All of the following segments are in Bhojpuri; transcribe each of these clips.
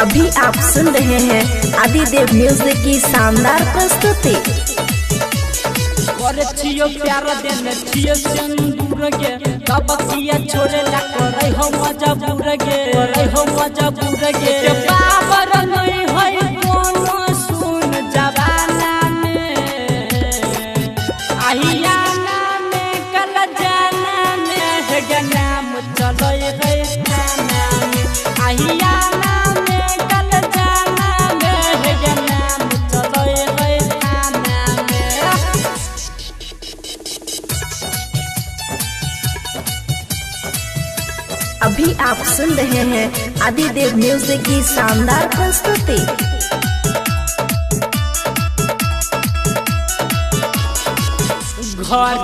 अभी आप सुन रहे हैं आदिदेव म्यूजिक की शानदार प्रस्तुति। प्यार देने छियो सिंदूर गे कबकिया छोड़े ला करे हो मजबूर गे बाबर नहीं होई कोनो सुन जवाना में आहियाना में कल जाना में है नाम चलोय है थाना में आहियाना में कल जाना में है नाम चलोय है थाना में। अभी आप सुन रहे हैं आदिदेव म्यूजिक की शानदार प्रस्तुति। घर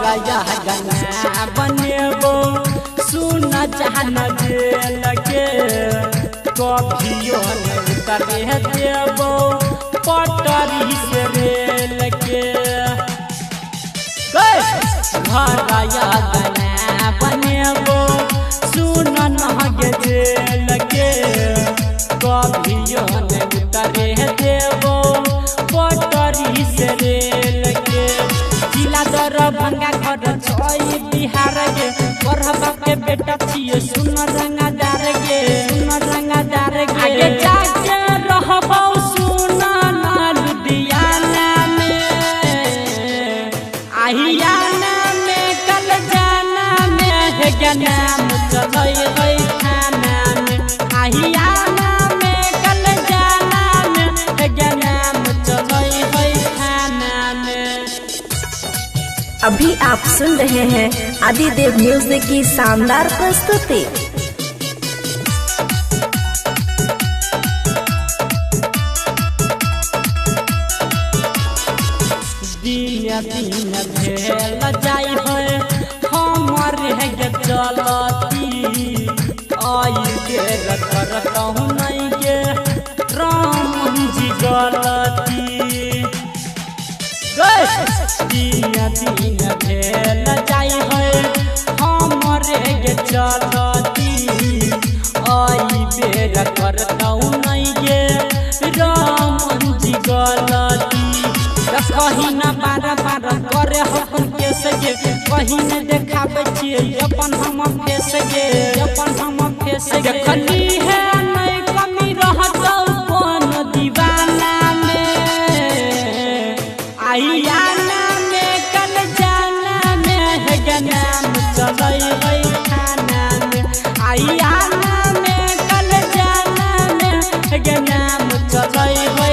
गना बनेबो सुन जहन जेल के कभियो उतरे देबो पटरी से रेल के घर गना बनेबो सुन नहगे जेल के कभियो उतरे देबो पटरी से रेल के जिला दरभंगा घर छई बिहार गे पढ़बा के बेटा छिए सुन रंगादार गे आगे जाके रहबौ सुन ना लुधियाना में आहियाना में कल जाना में है नाम चलोय है थाना में आहियाना में कल जाना में है नाम चलोय है थाना में। अभी आप सुन रहे हैं आदिदेव म्यूजिक की शानदार प्रस्तुति। दिन भेल जाई है हमर है चलती आई के करतहु नहीं गे राम जी गलती दिन भेल जाई है हमर है चलती आई बेर करतहु नहीं गे राम जी गलती कहीं न बार करे अपन केस गे कहीं न देखाबे छियै अपन हम फेस गे देखली है नहीं कमी रहतौ कोन दीवाना में आहियाना में कल जाना में है नाम चलोय है थाना में आहियाना में कल जाना में है नाम चलोय है